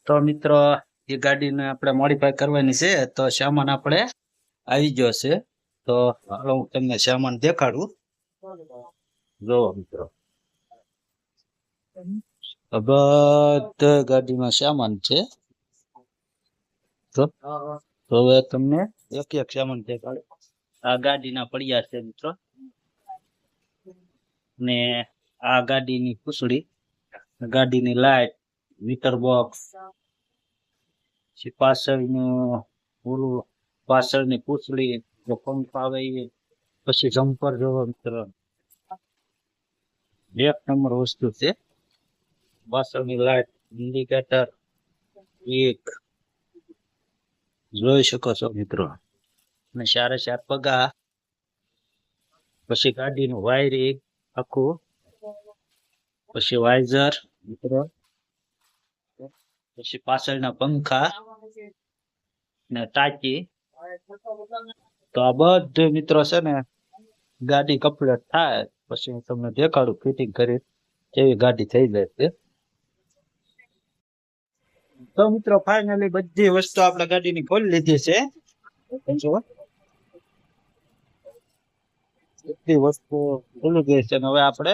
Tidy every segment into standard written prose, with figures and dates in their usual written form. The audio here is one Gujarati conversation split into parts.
તો મિત્રો એ ગાડીને આપણે મોડિફાઈ કરવાની છે, તો સામાન આપણે આવી ગયો છે. તો હાલો હું તમને સામાન દેખાડું. જો મિત્રો બધા ગાડીમાં સામાન છે. તો હવે તમને એક એક સામાન દેખાડું. આ ગાડીના પડિયા છે મિત્રો, ને આ ગાડીની પૂછડી, ગાડીની લાઈટ, મીટર બોક્સ, પાછળનું પૂરું, પાછળની પૂછડી, પંખ આવે એ, પછી જમ્પર જોવો મિત્રો, એક નંબર વસ્તુ છે. પાછળની લાઈટ, ઇન્ડિકેટર એક જોઈ શકો છો મિત્રો, અને ચારે ચાર પગા, પછી ગાડીનું વાયરિંગ આખું, પછી વાઇઝર મિત્રો, પછી પાછળના પંખા ને ટાંકી. તો આ બધું મિત્રો છે ને ગાડી કમ્પ્લીટ થાય પછી હું તમને દેખાડું ફિટિંગ કરી કેવી ગાડી થઈ જાય છે. તો મિત્રો ફાઇનલી બધી વસ્તુ આપણે ગાડીની ખોલી લીધી છે. બધી વસ્તુ ખોલી ગઈ છે, હવે આપણે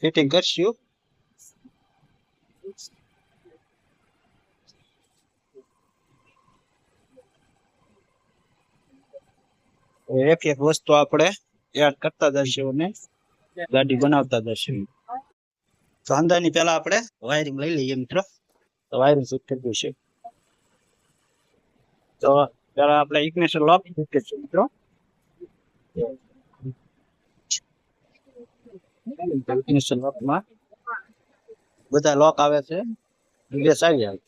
ફિટિંગ કરશું. એક એક વસ્તુ આપણે એડ કરતા જશું અને ગાડી બનાવતા જશું. તો અંદાજની પહેલા આપણે વાયરિંગ લઈ લઈએ મિત્રો. તો વાયરિંગ ફિટ કરી દઈશું. તો પહેલા આપણે ઇગ્નિશન લોક ફિટ કરીશું મિત્રો. ઇગ્નિશન લોકમાં બધા લોક આવે છે, ગેસ આવી આવે.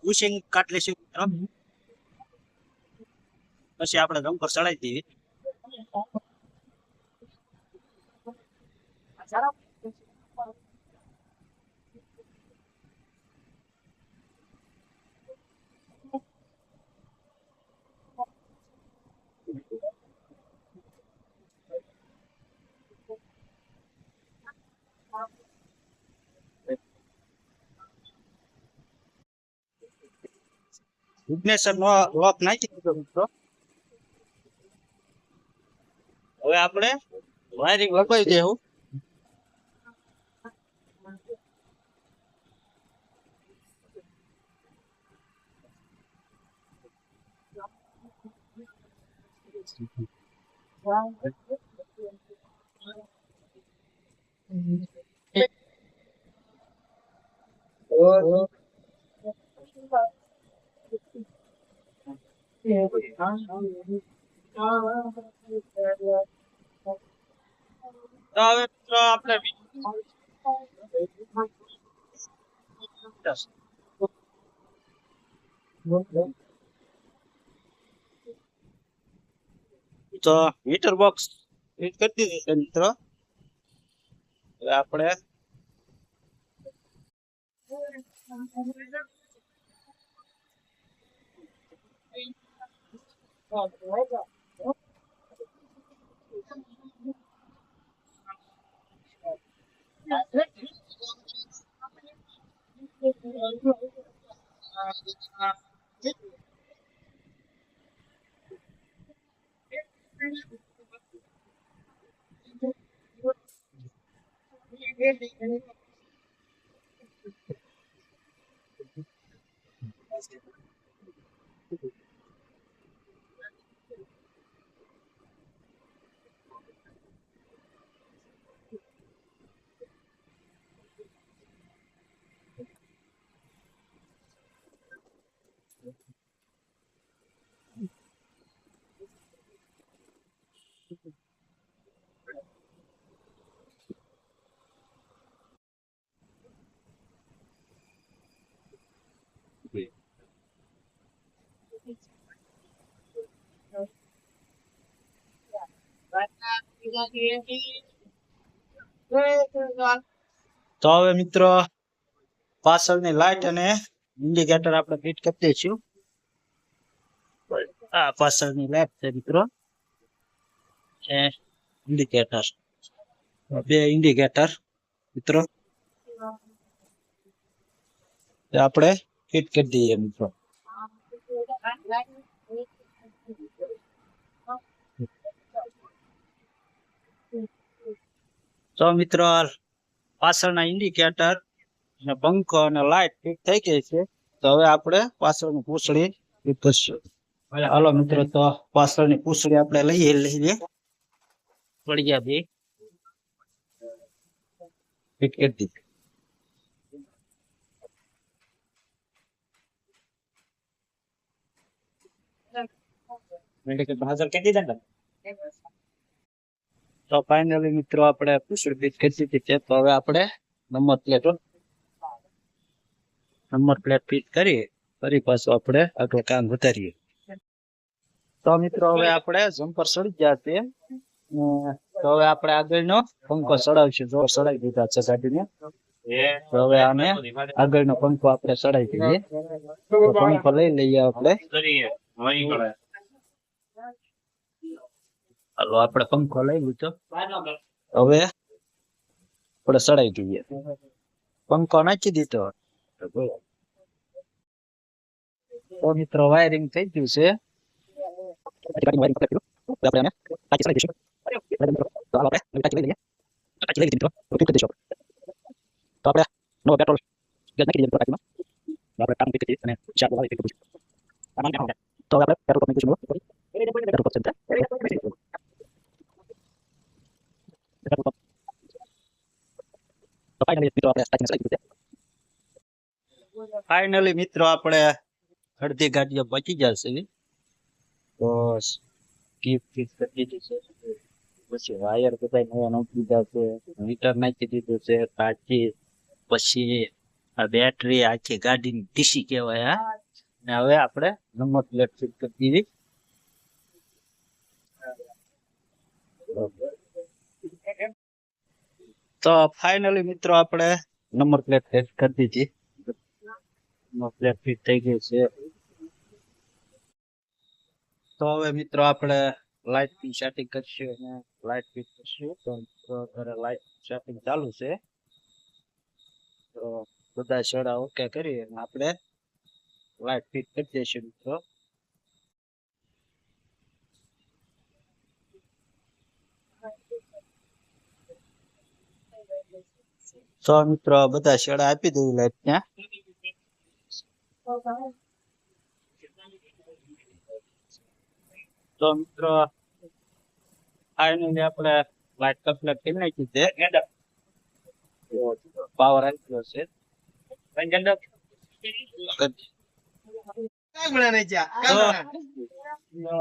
પુશિંગ કાટ લેશું મિત્રો, પછી આપણે જમ્પર ચડાવી દઈએ. ઇગ્નિશન લોક નાખી દીધો મિત્રો. હવે આપણે વાયરિંગ લગાવી દેવું. તો હવે મિત્રો આપણે તો મીટર બોક્સ ફિટ કરી દીધી છે મિત્રો. હવે આપણે તો હવે મિત્રો પાછળની લાઈટ અને ઇન્ડિકેટર આપણે ફિટ કરી દઈશું. આ પાછળની લાઈટ છે મિત્રો, ઇન્ડિકેટર, બે ઇન્ડિકેટર મિત્રો. તે આપણે ફિટ કરી દઈએ મિત્રો. તો મિત્રો પાછળના ઇન્ડિકેટર અને પંખો અને લાઈટ ફિટ થઈ ગઈ છે. તો હવે આપણે પાછળની પૂંછડી ફિટ કરશું. હાલો મિત્રો, તો પાછળની પૂંછડી આપણે લઈએ પડિયા બે ફિટ કરી દીધી. તો ફાઇનલી મિત્રો આપણે પૂંછડી ફિટ કરી દીધી છે. તો હવે આપણે નંબર પ્લેટ ફિટ કરી ફરી પાછું આપણે આગળ કામ વધારીએ. તો મિત્રો હવે આપણે જમ્પર ચડી ગયા છે. તો હવે આપણે આગળનો પંખો ચડાવીશું. જો ચડાવી દીધા છે ગાડીને. તો હવે આને આગળનો પંખો આપણે ચડાવી દઈએ. તો પંખો લઈ લઈએ આપણે. હાલો આપણે પંખો લઈ લીધો. હવે આપણે ચડાવી દઈએ. પંખો નાખી દીધો. તો મિત્રો વાયરિંગ થઈ ગયું છે. ફાઇનલી મિત્રો આપણે અડધી ગાડીઓ પહોંચી જશે. તો સ્કીપ ફિટ કરી દીધી છે. પછી વાયર બધા નવા નાખી દીધા છે. મીટર નાખી દીધું છે. તાજી પછી આ બેટરી આખી ગાડીની ડીસી કહેવાય. ને હવે આપણે નંબર પ્લેટ ફિટ કરી દીધી. તો ફાઇનલી મિત્રો આપણે નંબર પ્લેટ ફિટ કરી દીધી. નંબર પ્લેટ ફિટ થઈ ગઈ છે. તો હવે મિત્રો આપણે લાઇટ ની સેટિંગ કરશું અને લાઇટ ફિટ કરશું. તો અત્યારે લાઇટ સેટિંગ ચાલુ છે. તો બધા છેડા ઓકે કરી અને આપણે લાઇટ ફિટ કરી દઈશું મિત્રો. તો મિત્રો બધા છેડા આપી દઉં લાઇટ ત્યાં. તો મિત્રો ફાઇનલી આપણે લાઇટ કમ્પ્લીટ કરી નાખી છે. પાવર આવી ગયો છે.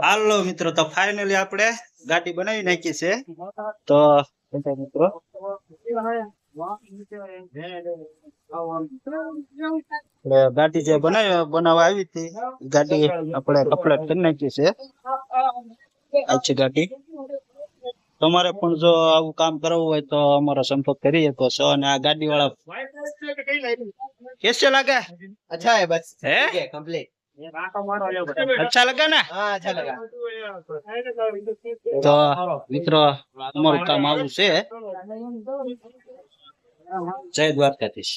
હાલો મિત્રો, તો ફાઇનલી આપણે ગાડી બનાવી નાખી છે. તો મિત્રો ગાડી જે બનાવવા આવી હતી ગાડી આપણે કમ્પ્લીટ કરી નાખી છે. આછી ગાડી તમારે પણ જો આવું કામ કરવું હોય તો અમારો સંપર્ક કરીએ તો છો. અને આ ગાડી વાળા कैसे लगा? अच्छा है बस है कंप्लीट अच्छा लगा ना? हाँ अच्छा लगा તો મિત્રો અમારું કામ આવું છે. જય દ્વારકાધીશ.